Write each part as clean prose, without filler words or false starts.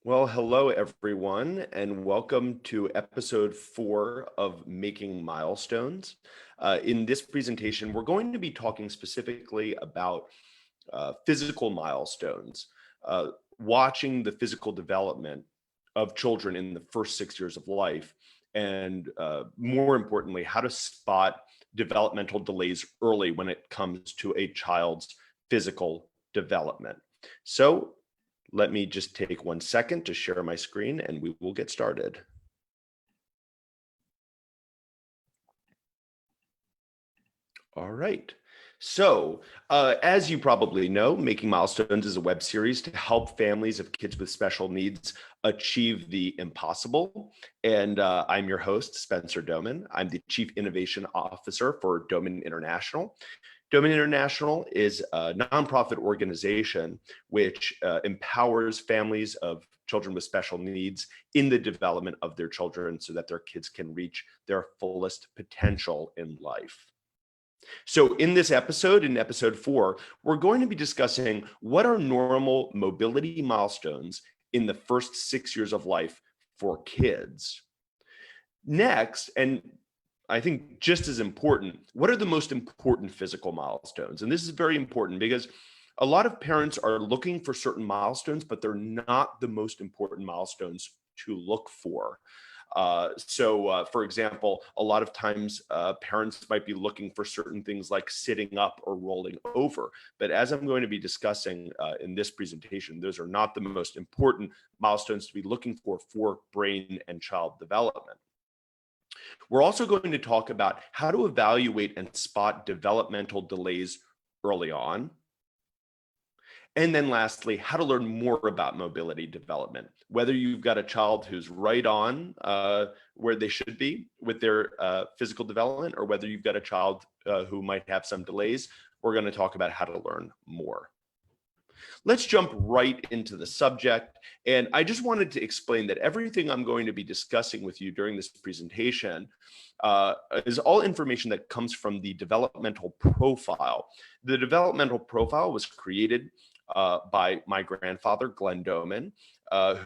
Well, hello everyone, and welcome to episode 4 of Making Milestones. In this presentation, we're going to be talking specifically about physical milestones, watching the physical development of children in the first 6 years of life, and more importantly, how to spot developmental delays early when it comes to a child's physical development. So, let me just take 1 second to share my screen and we will get started. All right. So, as you probably know, Making Milestones is a web series to help families of kids with special needs achieve the impossible. And I'm your host, Spencer Doman. I'm the Chief Innovation Officer for Doman International. Doman International is a nonprofit organization which empowers families of children with special needs in the development of their children so that their kids can reach their fullest potential in life. So in this episode, in episode 4, we're going to be discussing what are normal mobility milestones in the first 6 years of life for kids. Next, and I think just as important, what are the most important physical milestones? And this is very important because a lot of parents are looking for certain milestones, but they're not the most important milestones to look for. For example, a lot of times parents might be looking for certain things like sitting up or rolling over. But as I'm going to be discussing in this presentation, those are not the most important milestones to be looking for brain and child development. We're also going to talk about how to evaluate and spot developmental delays early on. And then lastly, how to learn more about mobility development, whether you've got a child who's right on where they should be with their physical development, or whether you've got a child who might have some delays. We're going to talk about how to learn more. Let's jump right into the subject. And I just wanted to explain that everything I'm going to be discussing with you during this presentation is all information that comes from the Developmental Profile. The Developmental Profile was created by my grandfather, Glenn Doman,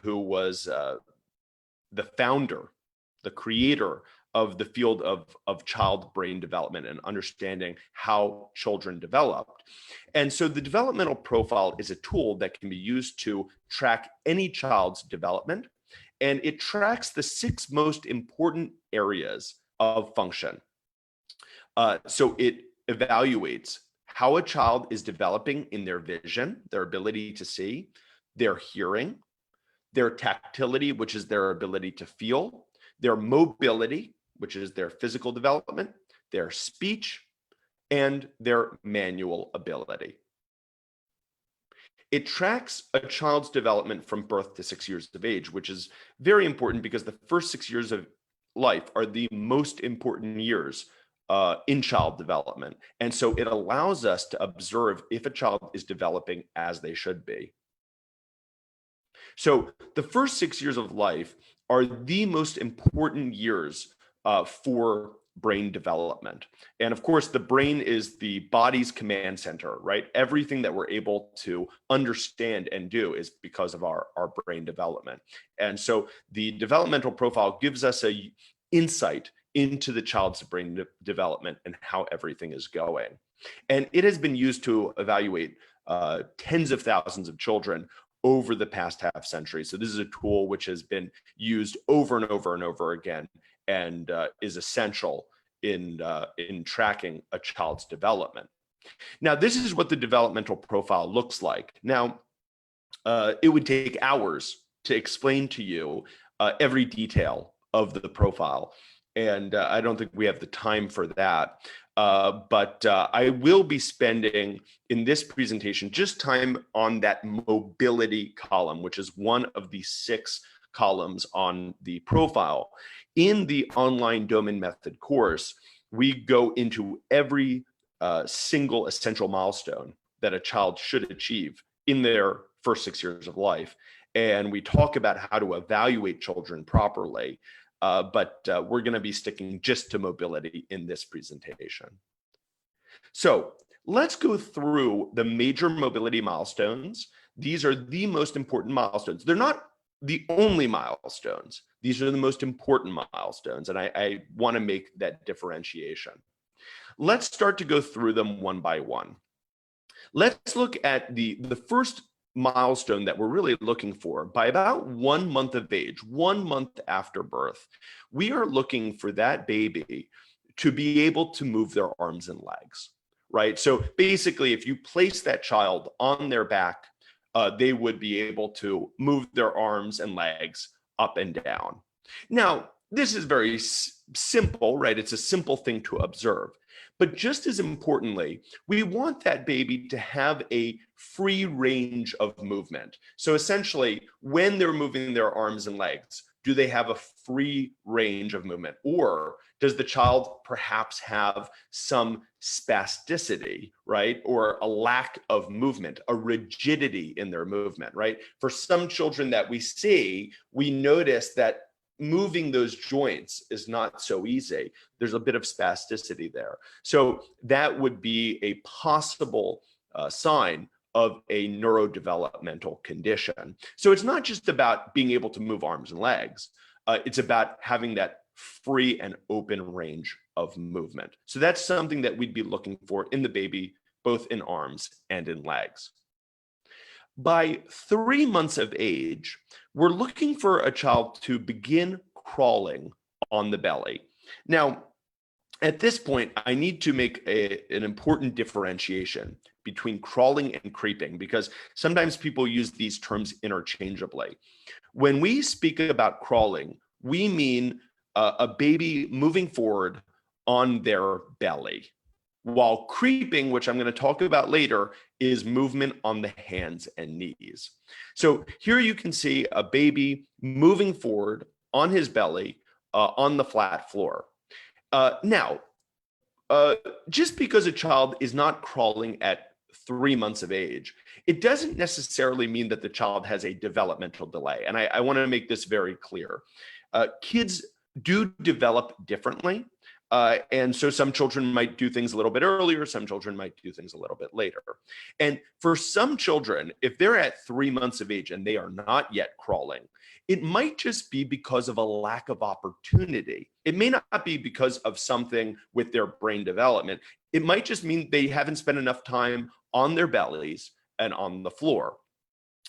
who was the founder, the creator of the field of child brain development and understanding how children developed. And so the developmental profile is a tool that can be used to track any child's development, and it tracks the 6 most important areas of function. So it evaluates how a child is developing in their vision, their ability to see, their hearing, their tactility, which is their ability to feel, their mobility, which is their physical development, their speech, and their manual ability. It tracks a child's development from birth to 6 years of age, which is very important because the first 6 years of life are the most important years in child development. And so it allows us to observe if a child is developing as they should be. So the first 6 years of life are the most important years for brain development. And of course, the brain is the body's command center, right? Everything that we're able to understand and do is because of our brain development. And so the developmental profile gives us an insight into the child's brain development and how everything is going. And it has been used to evaluate tens of thousands of children over the past half century. So this is a tool which has been used over and over and over again and is essential in tracking a child's development. Now, this is what the developmental profile looks like. Now, it would take hours to explain to you every detail of the profile. And I don't think we have the time for that. But I will be spending in this presentation just time on that mobility column, which is one of the 6 columns on the profile. In the online Doman Method course, we go into every single essential milestone that a child should achieve in their first 6 years of life. And we talk about how to evaluate children properly. But we're going to be sticking just to mobility in this presentation. So let's go through the major mobility milestones. These are the most important milestones. They're not the only milestones. These are the most important milestones, and I want to make that differentiation. Let's start to go through them one by one. Let's look at the first milestone that we're really looking for. By about 1 month of age, 1 month after birth, we are looking for that baby to be able to move their arms and legs, right? So basically, if you place that child on their back, they would be able to move their arms and legs up and down. Now, this is very simple, right? It's a simple thing to observe. But just as importantly, we want that baby to have a free range of movement. So essentially, when they're moving their arms and legs, do they have a free range of movement? Or does the child perhaps have some spasticity, right? Or a lack of movement, a rigidity in their movement, right? For some children that we see, we notice that moving those joints is not so easy. There's a bit of spasticity there. So that would be a possible sign of a neurodevelopmental condition. So it's not just about being able to move arms and legs. It's about having that free and open range of movement. So that's something that we'd be looking for in the baby, both in arms and in legs. By 3 months of age, we're looking for a child to begin crawling on the belly. Now, at this point, I need to make an important differentiation between crawling and creeping, because sometimes people use these terms interchangeably. When we speak about crawling, we mean a baby moving forward on their belly, while creeping, which I'm going to talk about later, is movement on the hands and knees. So here you can see a baby moving forward on his belly on the flat floor. Now, just because a child is not crawling at 3 months of age, it doesn't necessarily mean that the child has a developmental delay. And I want to make this very clear. Kids do develop differently. And so some children might do things a little bit earlier, some children might do things a little bit later. And for some children, if they're at 3 months of age and they are not yet crawling, it might just be because of a lack of opportunity. It may not be because of something with their brain development. It might just mean they haven't spent enough time on their bellies and on the floor.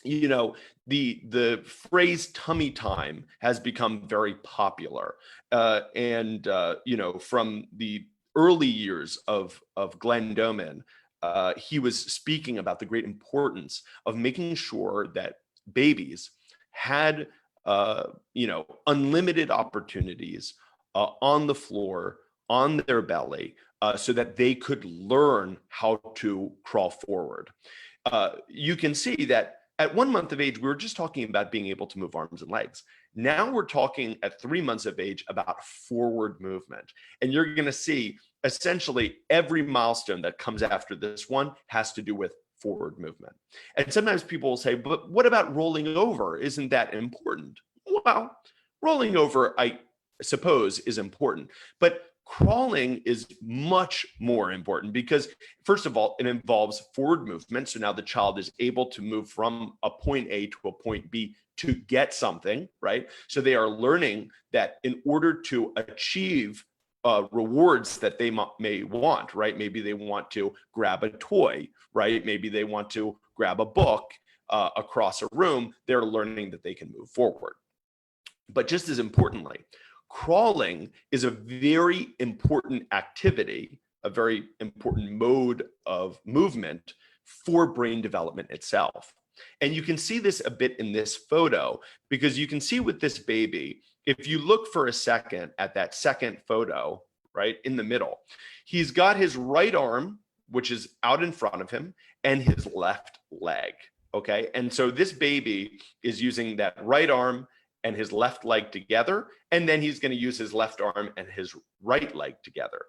You know, the phrase tummy time has become very popular. You know, from the early years of Glenn Doman, he was speaking about the great importance of making sure that babies had, you know, unlimited opportunities on the floor, on their belly, so that they could learn how to crawl forward. You can see that at 1 month of age, we were just talking about being able to move arms and legs. Now we're talking at 3 months of age about forward movement. And you're going to see essentially every milestone that comes after this one has to do with forward movement. And sometimes people will say, but what about rolling over? Isn't that important? Well, rolling over, I suppose, is important. But crawling is much more important because, first of all, it involves forward movement. So now the child is able to move from a point A to a point B to get something, right? So they are learning that in order to achieve rewards that they may want, right? Maybe they want to grab a toy, right? Maybe they want to grab a book across a room. They're learning that they can move forward. But just as importantly, crawling is a very important activity, a very important mode of movement for brain development itself. And you can see this a bit in this photo, because you can see with this baby, if you look for a second at that second photo, right in the middle, he's got his right arm, which is out in front of him, and his left leg, okay? And so this baby is using that right arm and his left leg together, and then he's going to use his left arm and his right leg together.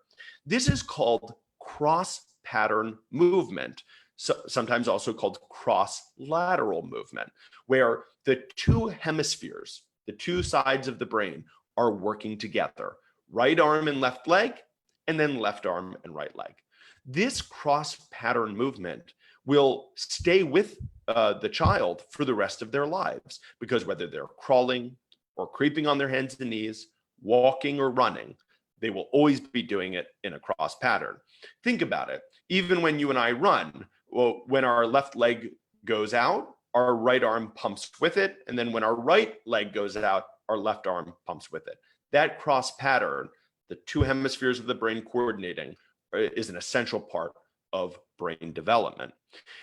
This is called cross-pattern movement, so sometimes also called cross-lateral movement, where the two hemispheres, the two sides of the brain, are working together. Right arm and left leg, and then left arm and right leg. This cross-pattern movement will stay with the child for the rest of their lives, because whether they're crawling or creeping on their hands and knees, walking or running, they will always be doing it in a cross pattern. Think about it. Even when you and I run, well, when our left leg goes out, our right arm pumps with it. And then when our right leg goes out, our left arm pumps with it. That cross pattern, the two hemispheres of the brain coordinating, is an essential part of brain development.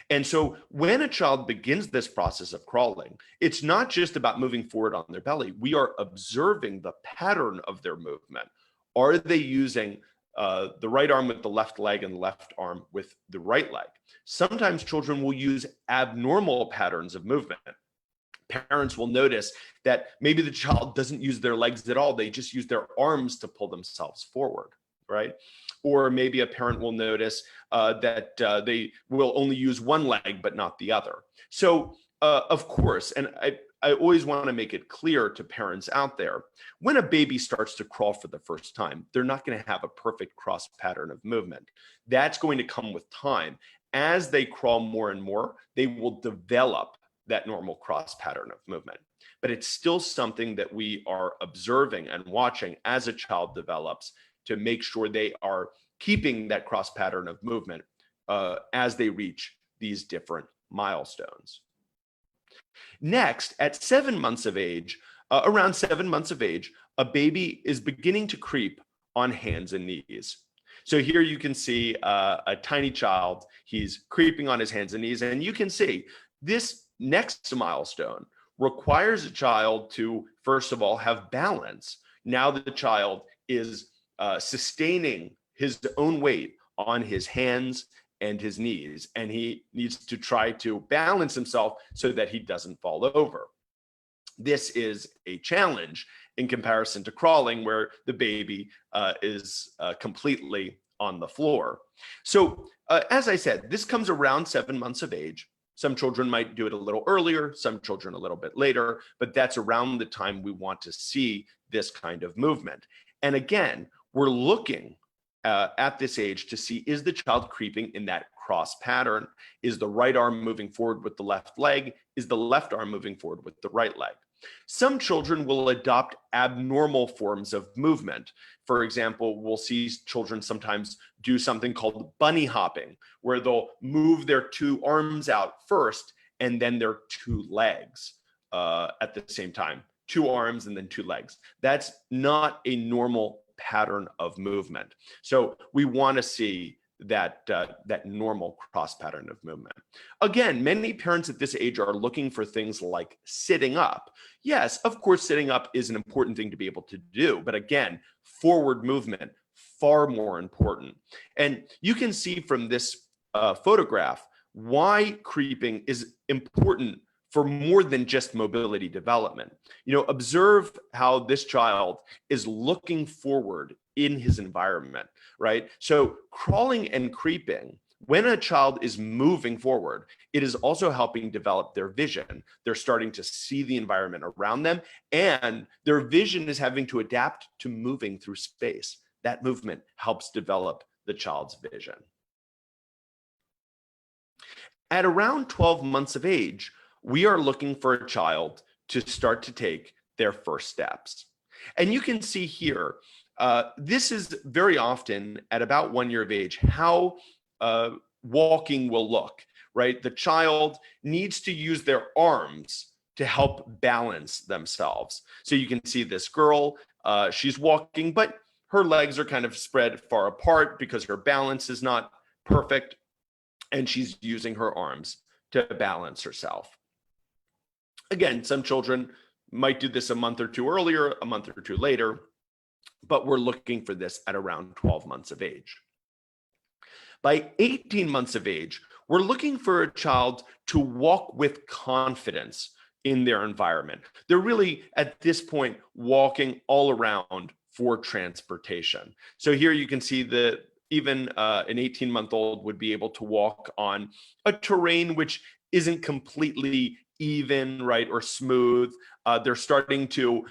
And so when a child begins this process of crawling, it's not just about moving forward on their belly. We are observing the pattern of their movement. Are they using the right arm with the left leg and the left arm with the right leg? Sometimes children will use abnormal patterns of movement. Parents will notice that maybe the child doesn't use their legs at all. They just use their arms to pull themselves forward, right? Or maybe a parent will notice that they will only use one leg, but not the other. So of course, and I always want to make it clear to parents out there, when a baby starts to crawl for the first time, they're not going to have a perfect cross pattern of movement. That's going to come with time. As they crawl more and more, they will develop that normal cross pattern of movement. But it's still something that we are observing and watching as a child develops to make sure they are keeping that cross pattern of movement as they reach these different milestones. Next, at 7 months of age, around 7 months of age, a baby is beginning to creep on hands and knees. So here you can see a tiny child. He's creeping on his hands and knees, and you can see this next milestone requires a child to, first of all, have balance. Now the child is sustaining his own weight on his hands and his knees, and he needs to try to balance himself so that he doesn't fall over. This is a challenge in comparison to crawling, where the baby is completely on the floor. So as I said, this comes around 7 months of age. Some children might do it a little earlier, some children a little bit later, but that's around the time we want to see this kind of movement. And again, we're looking at this age to see, is the child creeping in that cross pattern? Is the right arm moving forward with the left leg? Is the left arm moving forward with the right leg? Some children will adopt abnormal forms of movement. For example, we'll see children sometimes do something called bunny hopping, where they'll move their two arms out first and then their two legs at the same time. Two arms and then two legs. That's not a normal pattern of movement. So we want to see that normal cross pattern of movement. Again, many parents at this age are looking for things like sitting up. Yes, of course, sitting up is an important thing to be able to do, but again, forward movement, far more important. And you can see from this photograph why creeping is important for more than just mobility development. You know, observe how this child is looking forward in his environment, right? So crawling and creeping, when a child is moving forward, it is also helping develop their vision. They're starting to see the environment around them, and their vision is having to adapt to moving through space. That movement helps develop the child's vision. At around 12 months of age, we are looking for a child to start to take their first steps. And you can see here, this is very often at about 1 year of age, how walking will look, right? The child needs to use their arms to help balance themselves. So you can see this girl, she's walking, but her legs are kind of spread far apart because her balance is not perfect, and she's using her arms to balance herself. Again, some children might do this a month or two earlier, a month or two later, but we're looking for this at around 12 months of age. By 18 months of age, we're looking for a child to walk with confidence in their environment. They're really, at this point, walking all around for transportation. So here you can see that even an 18-month-old would be able to walk on a terrain which isn't completely even, right, or smooth. They're starting to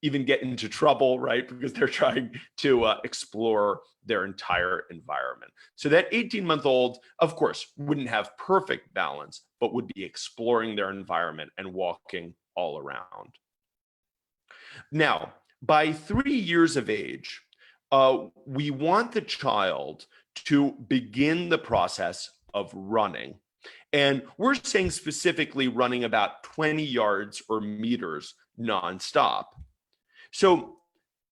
even get into trouble, right, because they're trying to explore their entire environment. So that 18-month-old, of course, wouldn't have perfect balance, but would be exploring their environment and walking all around. Now, by 3 years of age, we want the child to begin the process of running. And we're saying specifically running about 20 yards or meters nonstop. So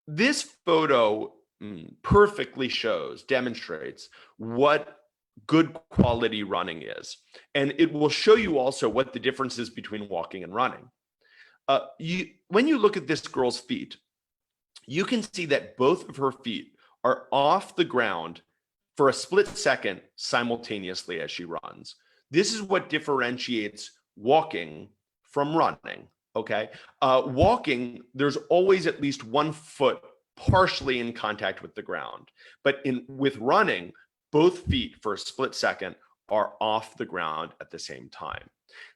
this photo perfectly demonstrates what good quality running is. And it will show you also what the difference is between walking and running. When you look at this girl's feet, you can see that both of her feet are off the ground for a split second simultaneously as she runs. This is what differentiates walking from running, okay? Walking, there's always at least 1 foot partially in contact with the ground. But with running, both feet for a split second are off the ground at the same time.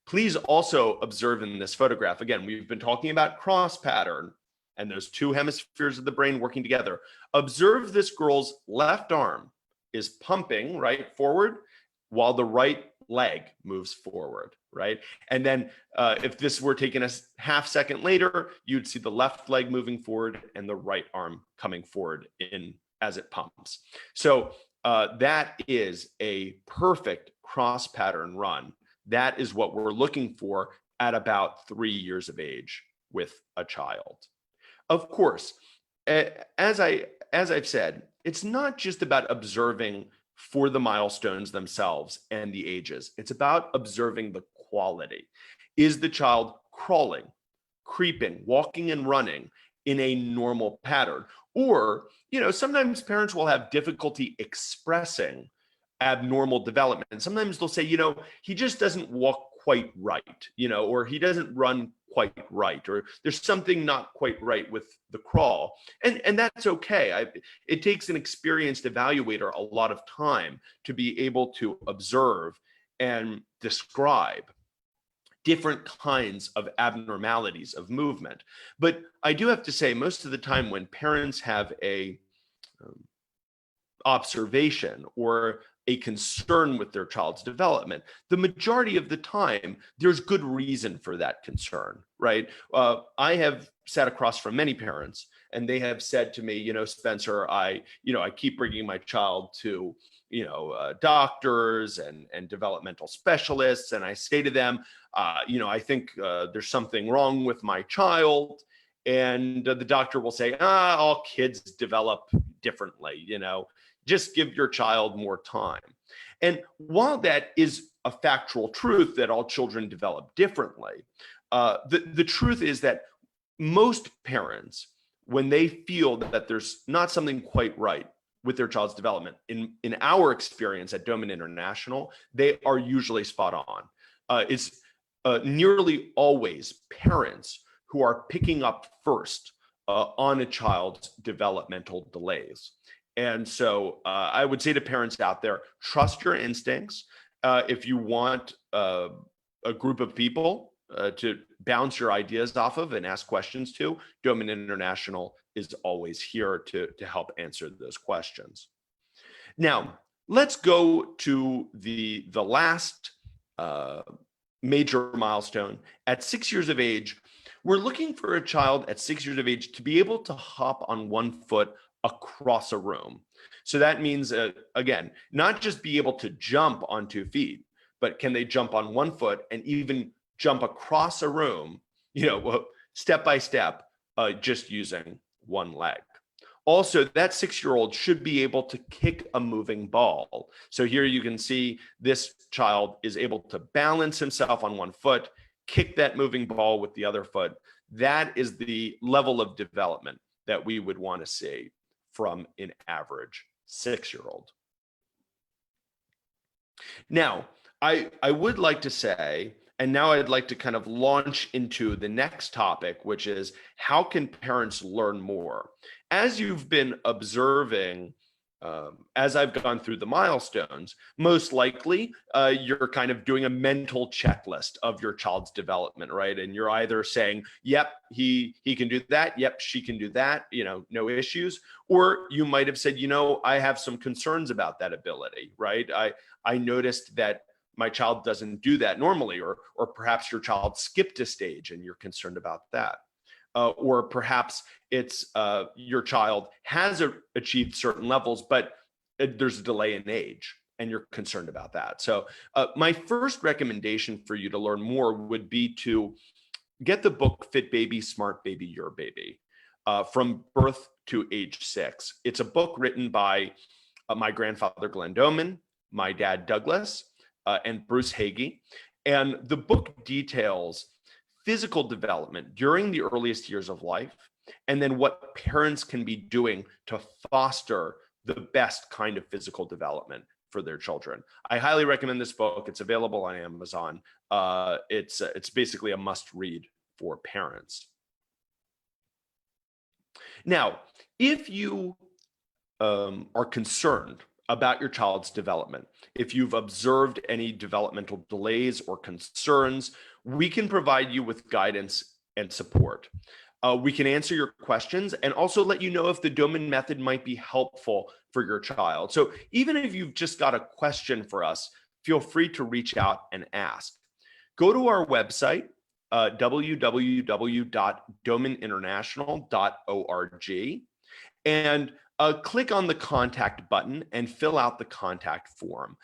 Please also observe in this photograph, again, we've been talking about cross pattern and those 2 hemispheres of the brain working together. Observe this girl's left arm is pumping right forward while the right leg moves forward, right? And then if this were taken a half second later, you'd see the left leg moving forward and the right arm coming forward as it pumps. So that is a perfect cross pattern run. That is what we're looking for at about 3 years of age with a child. Of course, as I've said, it's not just about observing for the milestones themselves and the ages. It's about observing the quality. Is the child crawling, creeping, walking, and running in a normal pattern? Or, sometimes parents will have difficulty expressing abnormal development. Sometimes they'll say, he just doesn't walk quite right, or he doesn't run quite right, or there's something not quite right with the crawl. And that's okay. It takes an experienced evaluator a lot of time to be able to observe and describe different kinds of abnormalities of movement. But I do have to say, most of the time when parents have a observation or a concern with their child's development, the majority of the time, there's good reason for that concern, right? I have sat across from many parents, and they have said to me, Spencer, I keep bringing my child to, doctors and developmental specialists, and I say to them, I think there's something wrong with my child. And the doctor will say, all kids develop differently, just give your child more time. And while that is a factual truth that all children develop differently, the truth is that most parents, when they feel that there's not something quite right with their child's development, in our experience at Doman International, they are usually spot on. It's nearly always parents who are picking up first on a child's developmental delays. And so I would say to parents out there, trust your instincts. If you want a group of people to bounce your ideas off of and ask questions to, Doman International is always here to help answer those questions. Now, let's go to the last major milestone. At 6 years of age, we're looking for a child at 6 years of age to be able to hop on 1 foot across a room. So that means, again, not just be able to jump on 2 feet, but can they jump on 1 foot and even jump across a room, step by step, just using 1 leg. Also, that 6-year-old should be able to kick a moving ball. So here you can see this child is able to balance himself on 1 foot, kick that moving ball with the other foot. That is the level of development that we would want to see from an average 6-year-old. Now, I would like to say, and now I'd like to kind of launch into the next topic, which is how can parents learn more? As you've been observing as I've gone through the milestones, most likely you're kind of doing a mental checklist of your child's development, right? And you're either saying, yep, he can do that. Yep, she can do that, no issues. Or you might have said, I have some concerns about that ability, right? I noticed that my child doesn't do that normally, or perhaps your child skipped a stage and you're concerned about that. Or perhaps it's your child has achieved certain levels, but there's a delay in age and you're concerned about that. So my first recommendation for you to learn more would be to get the book Fit Baby, Smart Baby, Your Baby, from birth to age 6. It's a book written by my grandfather, Glenn Doman, my dad, Douglas, and Bruce Hagee. And the book details physical development during the earliest years of life, and then what parents can be doing to foster the best kind of physical development for their children. I highly recommend this book. It's available on Amazon. It's basically a must read for parents. Now, if you are concerned about your child's development, if you've observed any developmental delays or concerns, we can provide you with guidance and support. We can answer your questions and also let you know if the Doman method might be helpful for your child. So even if you've just got a question for us, feel free to reach out and ask. Go to our website, www.domaninternational.org, and click on the contact button and fill out the contact form.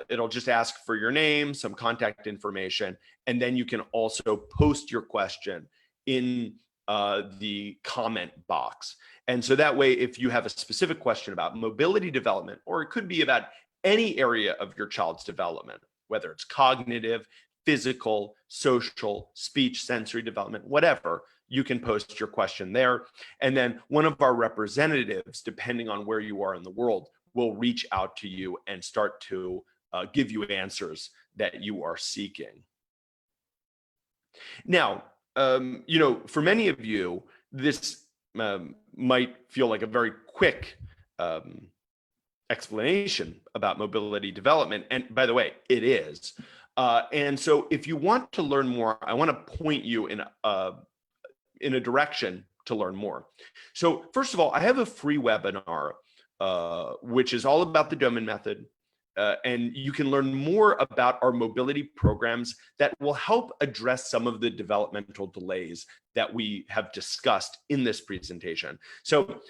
It'll just ask for your name, some contact information, and then you can also post your question in the comment box. And so that way, if you have a specific question about mobility development, or it could be about any area of your child's development, whether it's cognitive, physical, social, speech, sensory development, whatever, you can post your question there. And then one of our representatives, depending on where you are in the world, will reach out to you and start to give you answers that you are seeking. Now, for many of you, this might feel like a very quick explanation about mobility development. And by the way, it is. And so if you want to learn more, I want to point you in a direction to learn more. So first of all, I have a free webinar, which is all about the Doman method. And you can learn more about our mobility programs that will help address some of the developmental delays that we have discussed in this presentation. So,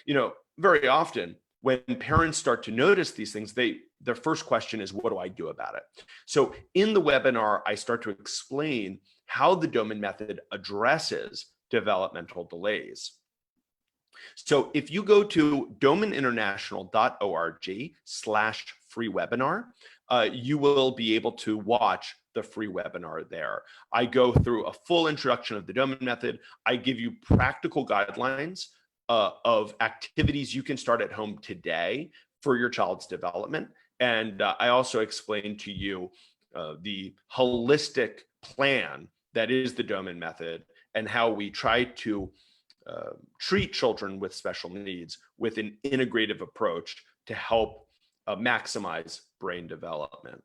very often when parents start to notice these things, their first question is, what do I do about it? So in the webinar, I start to explain how the Doman method addresses developmental delays. So if you go to domaninternational.org/free webinar, you will be able to watch the free webinar there. I go through a full introduction of the Doman method. I give you practical guidelines of activities you can start at home today for your child's development. And I also explain to you the holistic plan that is the Doman method and how we try to treat children with special needs with an integrative approach to help maximize brain development.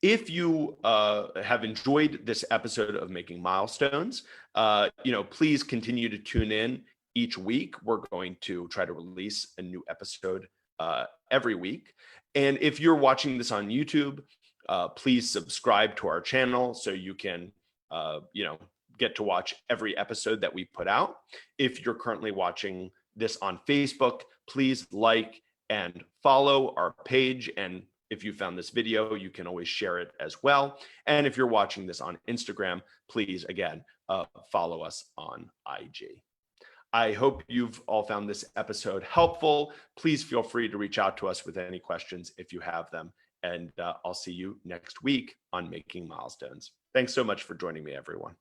If you have enjoyed this episode of Making Milestones, please continue to tune in each week. We're going to try to release a new episode every week. And if you're watching this on YouTube, please subscribe to our channel so you can, get to watch every episode that we put out. If you're currently watching this on Facebook, please like and follow our page. And if you found this video, you can always share it as well. And if you're watching this on Instagram, please, again, follow us on IG. I hope you've all found this episode helpful. Please feel free to reach out to us with any questions if you have them. And I'll see you next week on Making Milestones. Thanks so much for joining me, everyone.